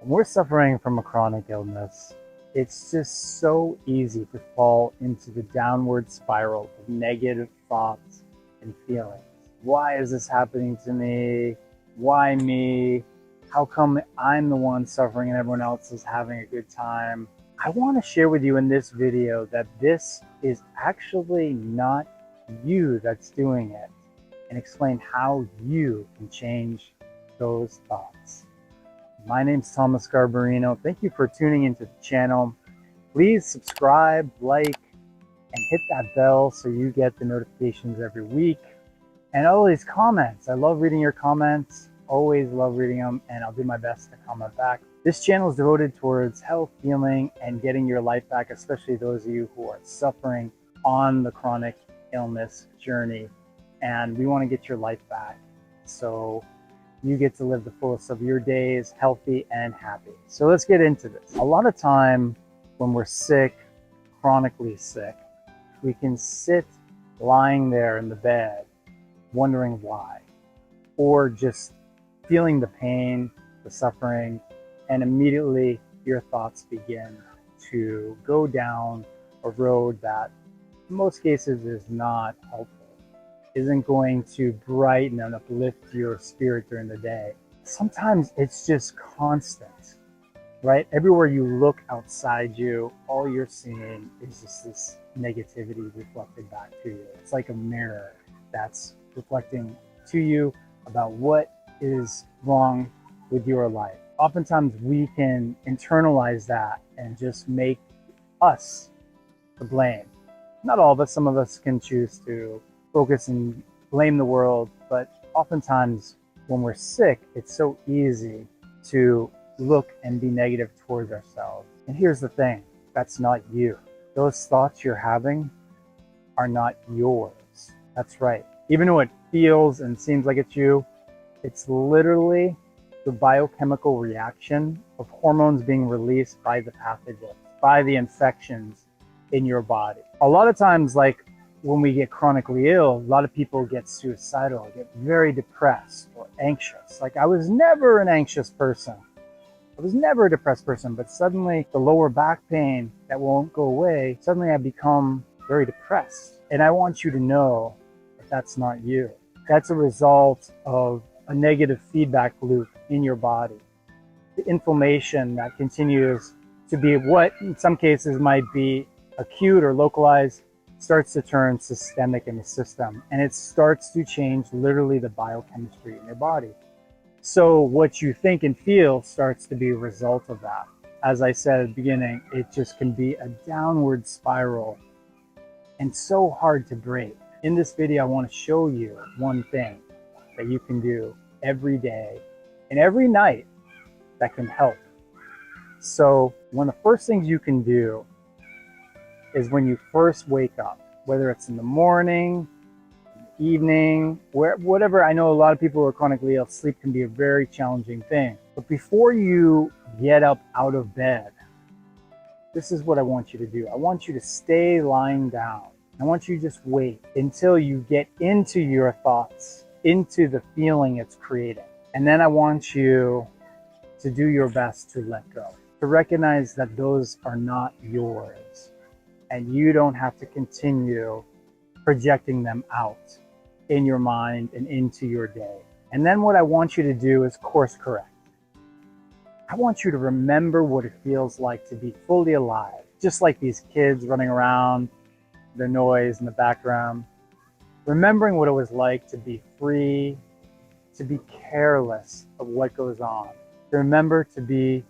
When we're suffering from a chronic illness, it's just so easy to fall into the downward spiral of negative thoughts and feelings. Why is this happening to me? Why me? How come I'm the one suffering and everyone else is having a good time? I want to share with you in this video that this is actually not you that's doing it, and explain how you can change those thoughts. My name's Thomas Garbarino. Thank you for tuning into the channel. Please subscribe, like, and hit that bell so you get the notifications every week. And all these comments, I love reading your comments, always love reading them, and I'll do my best to comment back. This channel is devoted towards health, healing, and getting your life back, especially those of you who are suffering on the chronic illness journey. And we want to get your life back so you get to live the fullest of your days, healthy and happy. So let's get into this. A lot of time when we're sick, chronically sick, we can sit lying there in the bed wondering why, or just feeling the pain, the suffering, and immediately your thoughts begin to go down a road that in most cases is not helpful, isn't going to brighten and uplift your spirit during the day. Sometimes it's just constant, right? Everywhere you look outside you, all you're seeing is just this negativity reflected back to you. It's like a mirror that's reflecting to you about what is wrong with your life. Oftentimes we can internalize that and just make us to blame. Not all of us, some of us can choose to focus and blame the world, but oftentimes when we're sick, it's so easy to look and be negative towards ourselves. And here's the thing, that's not you. Those thoughts you're having are not yours. That's right. Even though it feels and seems like it's you, it's literally the biochemical reaction of hormones being released by the pathogens, by the infections in your body. A lot of times, like when we get chronically ill, a lot of people get suicidal, get very depressed or anxious. Like I was never an anxious person. I was never a depressed person, but suddenly the lower back pain that won't go away, suddenly I become very depressed. And I want you to know that that's not you. That's a result of a negative feedback loop in your body. The inflammation that continues to be what in some cases might be acute or localized starts to turn systemic in the system, and it starts to change literally the biochemistry in your body. So what you think and feel starts to be a result of that. As I said at the beginning, it just can be a downward spiral and so hard to break. In this video, I want to show you one thing that you can do every day and every night that can help. So one of the first things you can do is when you first wake up, whether it's in the morning, evening, whatever. I know a lot of people who are chronically ill, sleep can be a very challenging thing. But before you get up out of bed, this is what I want you to do. I want you to stay lying down. I want you to just wait until you get into your thoughts, into the feeling it's creating. And then I want you to do your best to let go, to recognize that those are not yours. And you don't have to continue projecting them out in your mind and into your day. And then what I want you to do is course correct. I want you to remember what it feels like to be fully alive, just like these kids running around, the noise in the background. Remembering what it was like to be free, to be careless of what goes on. To remember to be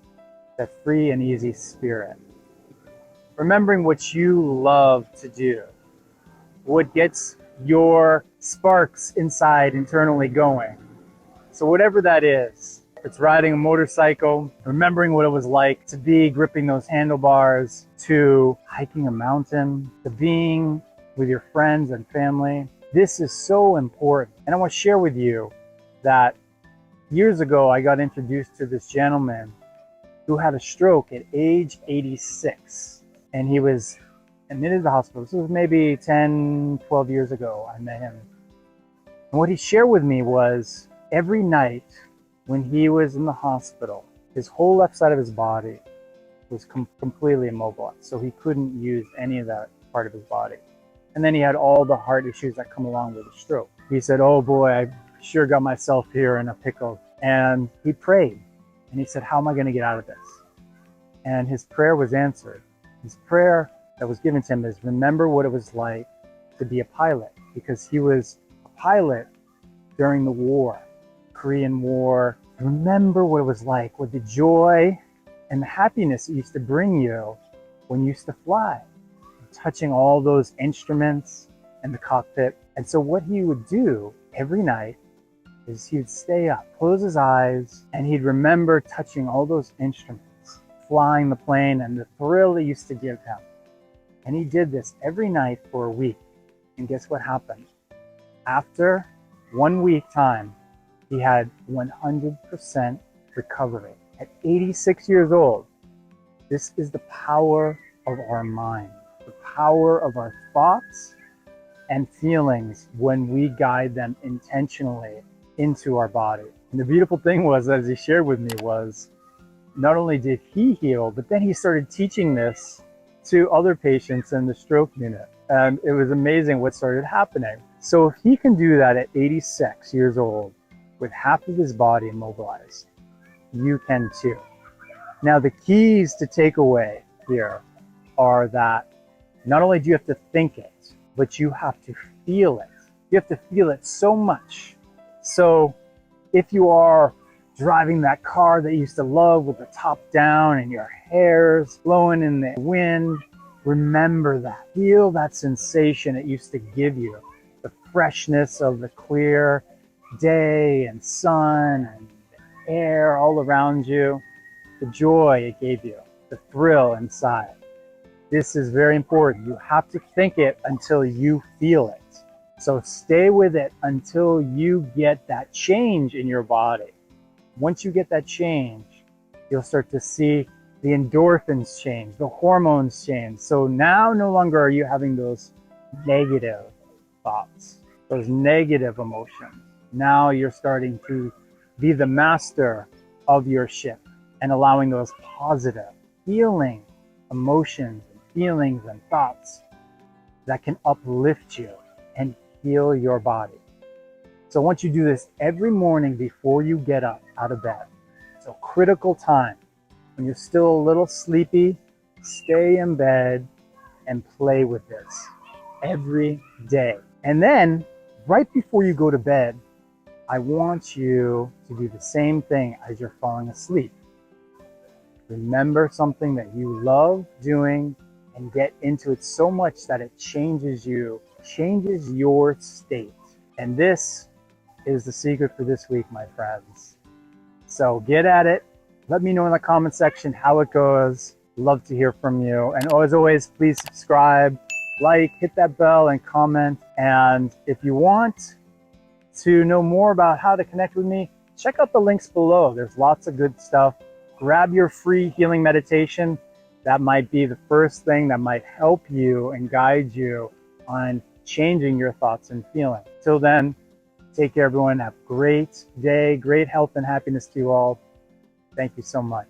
that free and easy spirit. Remembering what you love to do, what gets your sparks inside internally going. So whatever that is, if it's riding a motorcycle, remembering what it was like to be gripping those handlebars, to hiking a mountain, to being with your friends and family. This is so important. And I want to share with you that years ago, I got introduced to this gentleman who had a stroke at age 86. And he was admitted to the hospital. This was maybe 10, 12 years ago I met him. And what he shared with me was every night when he was in the hospital, His whole left side of his body was completely immobilized, so he couldn't use any of that part of his body. And then he had all the heart issues that come along with a stroke. He said, oh boy, I sure got myself here in a pickle. And he prayed, and he said, how am I going to get out of this? And his prayer was answered. His prayer that was given to him is, remember what it was like to be a pilot, because he was a pilot during the war, Korean War. Remember what it was like, with the joy and the happiness it used to bring you when you used to fly, touching all those instruments and the cockpit. And so what he would do every night is he would stay up, close his eyes, and he'd remember touching all those instruments, flying the plane, and the thrill it used to give him. And he did this every night for a week. And guess what happened? After 1 week time, he had 100% recovery. At 86 years old, this is the power of our mind, the power of our thoughts and feelings when we guide them intentionally into our body. And the beautiful thing was, as he shared with me, was not only did he heal, but then he started teaching this to other patients in the stroke unit. And it was amazing what started happening. So if he can do that at 86 years old with half of his body immobilized, you can too. Now, the keys to take away here are that not only do you have to think it, but you have to feel it. You have to feel it so much. So if you are driving that car that you used to love with the top down and your hair's blowing in the wind, remember that. Feel that sensation it used to give you. The freshness of the clear day and sun and the air all around you. The joy it gave you. The thrill inside. This is very important. You have to think it until you feel it. So stay with it until you get that change in your body. Once you get that change, you'll start to see the endorphins change, the hormones change. So now no longer are you having those negative thoughts, those negative emotions. Now you're starting to be the master of your ship and allowing those positive healing emotions and feelings and thoughts that can uplift you and heal your body. So once you do this every morning before you get up out of bed, it's a critical time. When you're still a little sleepy, stay in bed and play with this every day. And then right before you go to bed, I want you to do the same thing as you're falling asleep. Remember something that you love doing and get into it so much that it changes you, changes your state. And this is the secret for this week, my friends. So get at it. Let me know in the comment section how it goes. Love to hear from you. And as always, please subscribe, like, hit that bell, and comment. And if you want to know more about how to connect with me, check out the links below. There's lots of good stuff. Grab your free healing meditation. That might be the first thing that might help you and guide you on changing your thoughts and feelings. Till then, take care, everyone. Have a great day, great health and happiness to you all. Thank you so much.